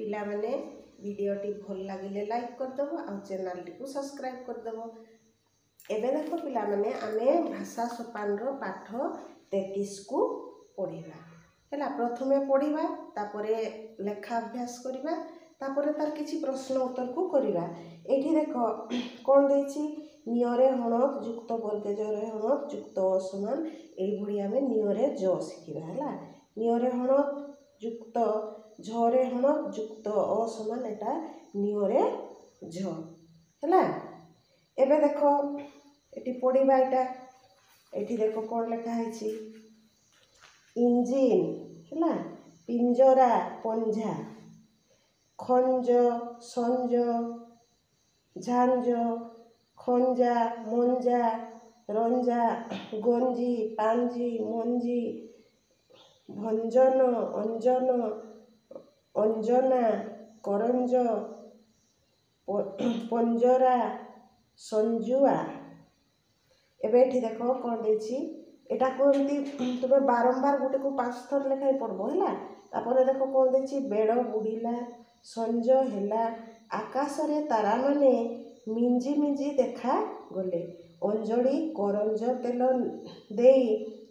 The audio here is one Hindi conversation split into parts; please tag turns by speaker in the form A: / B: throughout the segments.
A: पिला माने वीडियोटी भल लगे लाइक करदेव आ चैनल टी सब्सक्राइब करदेव। एबे देखो पिला माने आमे भाषा सोपान रो पाठ 33 को पढ़िबा हैला। प्रथमे पढ़िबा तापरे लेखा अभ्यास करिबा तापरे तार किछि प्रश्न उत्तर को करिबा। एठी देखो कोन देछि नियरे हणक युक्त वर्गेजरे हणक युक्त समान एई भुडी आमे नियरे ज शिखिबा हैला। नियरे हणक युक्त झरे हणक युक्त अ समान एटा नियरे झ हैला। एबे देखो एटी पढ़िबा एटा एठी देखो कोन लेखा हैछि इंजिन हैला पिंजरा पंजा खंज संज झांझ खंजा मंजा रंजा गंजी पांजी मंजी भंजन अंजन अंजना करंज पंजरा संजुआ। एबे एठी देखो कोन देछि एटा को एमती तुमे बारंबार गोटे को 5 थर लेखाई पढ़बो हैला। तापरे देखो कोन देछि बेड़ बुड़ीला संज हैला आकाश रे तारा माने मिंजी मिंजी देखा गले अंजड़ी करंज तेल देई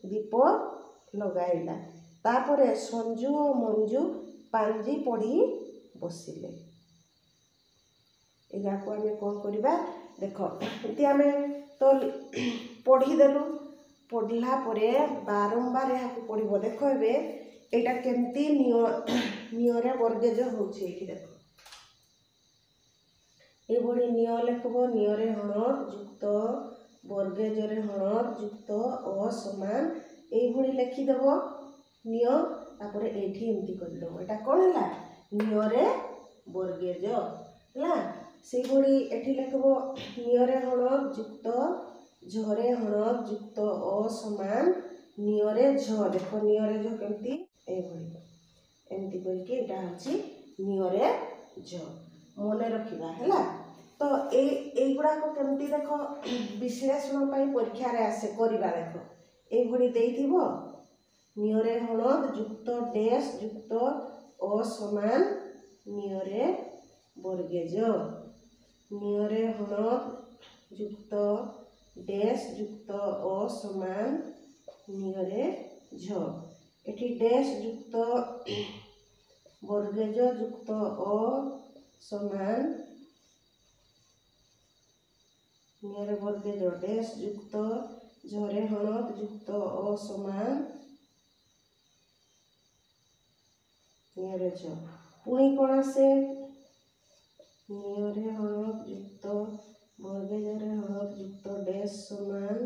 A: दीप लगाइला तापरे संजू और मंजू पांजी पढ़ी बसिले। एगा को आमे कोन करिबा देखो इति आमे तो पढ़ी देलु पढ़ला परे बारंबार यहाँ को पढ़िबो। देखो एबे एटा केमती नियरे वर्गेज होछि एठी देखो ए बडी निय लेखबो नियरे हणक युक्त वर्गेजरे हणक युक्त अ समान ए भडी लेखि देबो निय तापरे एठी एमती कर देबो। एटा कोन हैला नियरे वर्गेज हैला। से भडी एठी लेखबो नियरे हणक युक्त झरे हणक युक्त अ समान नियरे झ। देखो नियरे झ केमती ए भडी एमती करके एटा होछि नियरे झ मने रखिबा हैला। तो ए गुडा को केमती देखो विश्लेषण पई परीक्षा रे आसे करिबा। देखो ए भडी देइथिबो नियरे हणक युक्त डैश युक्त अ समान नियरे वर्गेज नियरे हणक युक्त डैश युक्त अ समान नियरे झ। एठी डैश युक्त वर्गेज युक्त अ समान नियरे वर्गेज डैश युक्त झरे हणक युक्त अ समान नियरे झ। पुणी कोन आसे नियरे हणक युक्त वर्गेजरे हणक युक्त डैश समान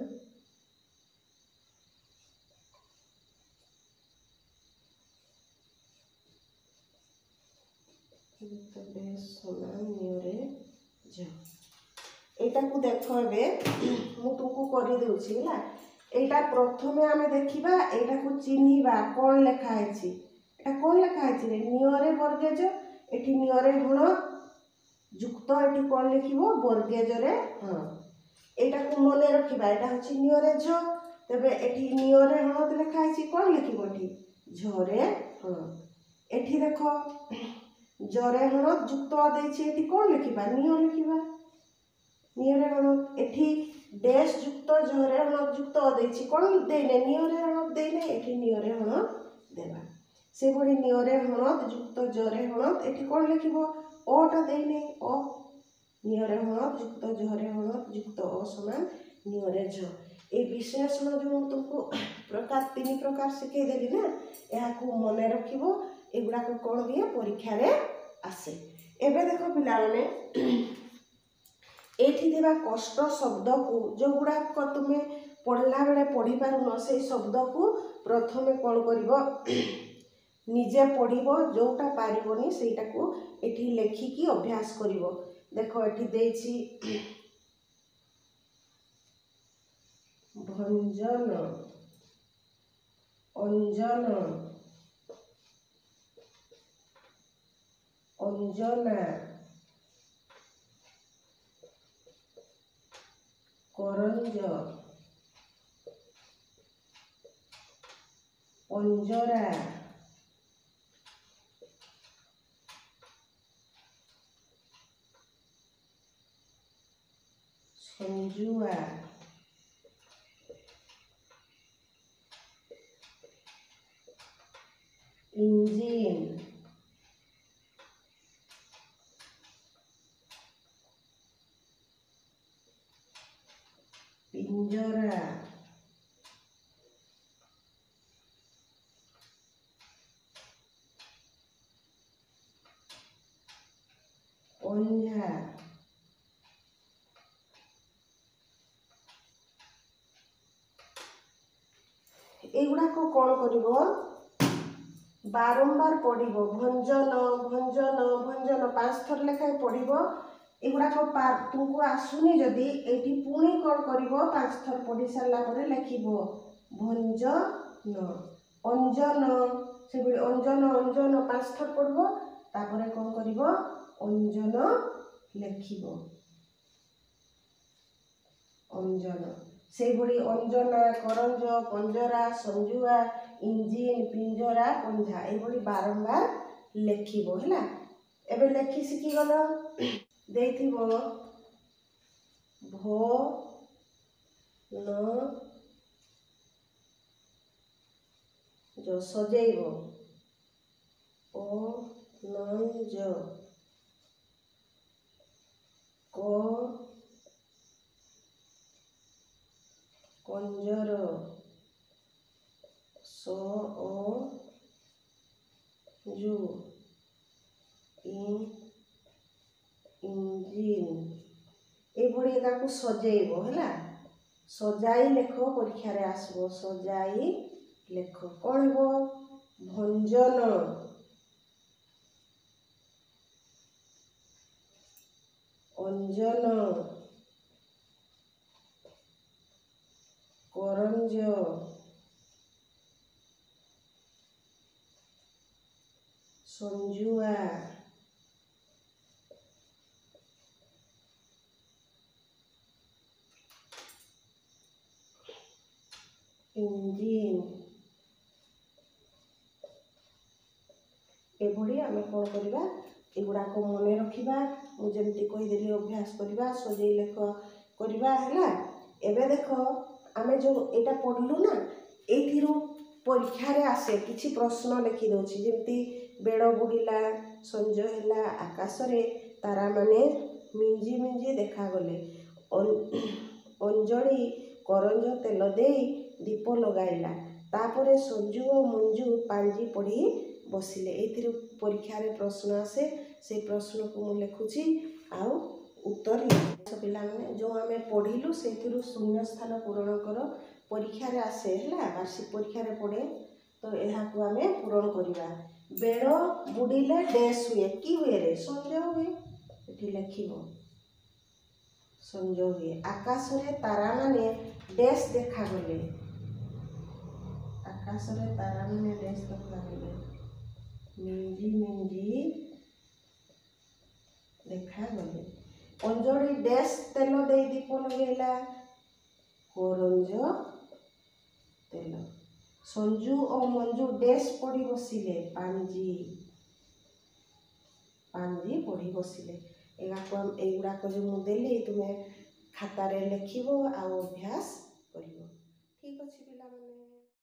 A: युक्त डैश समान नियरे झ। एटा को देखो एबे मु तुमको करि देउछि हैला। एटा प्रथमे आमे देखिबा एटा को चिन्हिबा कोन लेखा हैछि एटा कोन लेखा हैछि रे नियरे वर्गेज एठी नियरे हणक युक्त एठी कोन लिखिबो वर्गेजरे हणक एटा को मने रखिबा एटा होछि नियरे झ। तबे एठी नियरे हणक लेखा हैछि कोन लिखिबो एठी झरे हणक। एठी देखो जरे हणक युक्त देछि एठी कोन लिखिबा निय लिखिबा नियरे हणक। एठी डैश युक्त झरे हणक युक्त देछि कोन देने नियरे हणक देने एठी नियरे हणक देबा। से भडी नियरे हणक युक्त जरे हणक एठी कोन लिखिबो ओटा देने ओ नियरे हणक युक्त झरे हणक युक्त अ समान नियरे झ। ए विशेषण जो तुमको प्रकार 3 प्रकार सिखै देली ना एहा को मने रखिबो एगुडा को कोन दिए परीक्षा रे आसे। एबे देखो पिला माने एठी देबा कष्ट शब्द को जो गुडा को तुमे पढ़ला बेले पढ़ी पारुनो से शब्द को प्रथमे कोन करिवो निजे पढ़िबो जोटा पारिबोनी सेटा को एठी लेखिकी अभ्यास करिवो। देखो एठी देछि भंजन अंजन अंजना करंज पंजरा ସଞ୍ଜୁଆ, ଇଞ୍ଜିନ୍, ପିଞ୍ଜରା, ପଞ୍ଝା, ଏଗୁଡ଼ାକ କ'ଣ କରିବ ବାରମ୍ବାର ପଢ଼ିବ। ଭଞ୍ଜନ ଭଞ୍ଜନ ଭଞ୍ଜନ 5 ଥର ଲେଖାଏଁ ପଢ଼ିବ। ଏଗୁଡ଼ାକ ତୁମକୁ ଆସୁନି ଯଦି ଏଇଠି ପୁଣି କ'ଣ କରିବ 5 ଥର ପଢ଼ି ସାରିଲା ପରେ ଲେଖିବ ଭଞ୍ଜନ, ଅଞ୍ଜନ, ସେଭଳି ଅଞ୍ଜନ ଅଞ୍ଜନ 5 ଥର ପଢ଼ିବ। ତାପରେ କ'ଣ କରିବ ଅଞ୍ଜନ ଲେଖିବ, ଅଞ୍ଜନ। ସେଇଭଳି ଅଞ୍ଜନା, କରଞ୍ଜ, ପଞ୍ଜରା, ସଞ୍ଜୁଆ, ଇଞ୍ଜିନ୍, ପିଞ୍ଜରା, ପଞ୍ଝା ଏଇଭଳି ବାରମ୍ବାର ଲେଖିବ ହେଲା। ଏବେ ଲେଖି ଶିଖିଗଲ। ଦେଇଥିବ ଭ ନ ଜ ସଜେଇବ, ଅ ନ ଜ, କ କଞ୍ଜର, ସ ଅ ଜୁ, ଇଞ୍ଜିନ୍ ଏଇଭଳି ଏଟାକୁ ସଜେଇବ ହେଲା। ସଜାଇ ଲେଖ, ପରୀକ୍ଷାରେ ଆସିବ। ସଜାଇ ଲେଖ। କ'ଣ ହେବ ଭଞ୍ଜନ, ଅଞ୍ଜନ, କରଞ୍ଜ, ସଞ୍ଜୁଆ, ଇଞ୍ଜିନ୍ ଏଭଳି ଆମେ କ'ଣ କରିବା ଏଗୁଡ଼ାକ ମନେ ରଖିବା। ମୁଁ ଯେମିତି କହିଦେଲି ଅଭ୍ୟାସ କରିବା, ସଜେଇ ଲେଖ କରିବା ହେଲା। ଏବେ ଦେଖ ଆମେ ଯେଉଁ ଏଇଟା ପଢ଼ିଲୁ ନା, ଏଇଥିରୁ ପରୀକ୍ଷାରେ ଆସେ କିଛି ପ୍ରଶ୍ନ ଲେଖି ଦେଉଛି। ଯେମିତି ବେଳ ବୁଡ଼ିଲା, ସଞ୍ଜ ହେଲା, ଆକାଶରେ ତାରାମାନେ ମିଞ୍ଜି ମିଞ୍ଜି ଦେଖାଗଲେ, ଅଞ୍ଜଳି କରଞ୍ଜ ତେଲ ଦେଇ ଦୀପ ଲଗାଇଲା, ତାପରେ ସଞ୍ଜୁ ଓ ମଞ୍ଜୁ ପାଞ୍ଜି ପଢ଼ି ବସିଲେ। ଏଇଥିରୁ ପରୀକ୍ଷାରେ ପ୍ରଶ୍ନ ଆସେ। ସେଇ ପ୍ରଶ୍ନକୁ ମୁଁ ଲେଖୁଛି ଆଉ ଉତ୍ତର ଲେଖ। ପିଲାମାନେ ଯେଉଁ ଆମେ ପଢ଼ିଲୁ ସେଇଥିରୁ ଶୂନ୍ୟ ସ୍ଥାନ ପୂରଣ କର। ପରୀକ୍ଷାରେ ଆସେ ହେଲା, ବାର୍ଷିକ ପରୀକ୍ଷାରେ ପଡ଼େ। ତ ଏହାକୁ ଆମେ ପୂରଣ କରିବା। ବେଳ ବୁଡ଼ିଲେ ଡ୍ୟାସ୍ ହୁଏ, କି ହୁଏ ରେ ସଞ୍ଜ ହୁଏ। ଏଠି ଲେଖିବ ସଞ୍ଜ ହୁଏ। ଆକାଶରେ ତାରାମାନେ ଡ୍ୟାସ୍ ଦେଖାଗଲେ, ଆକାଶରେ ତାରାମାନେ ଡ୍ୟାସ୍ ଦେଖାଗଲେ, ମିଞ୍ଜି ମିଞ୍ଜି ଦେଖାଗଲେ। ଅଞ୍ଜଳି ଡ୍ୟାସ୍ ତେଲ ଦେଇ ଦୀପ ଲଗେଇଲା, କରଞ୍ଜ ତେଲ। ସଞ୍ଜୁ ଓ ମଞ୍ଜୁ ଡ୍ୟାସ୍ ପଢ଼ି ବସିଲେ, ପାଞ୍ଜି ପଢ଼ି ବସିଲେ। ଏଗୁଡ଼ାକ ଯେଉଁ ମୁଁ ଦେଲି ତୁମେ ଖାତାରେ ଲେଖିବ ଆଉ ଅଭ୍ୟାସ କରିବ। ଠିକ୍ ଅଛି।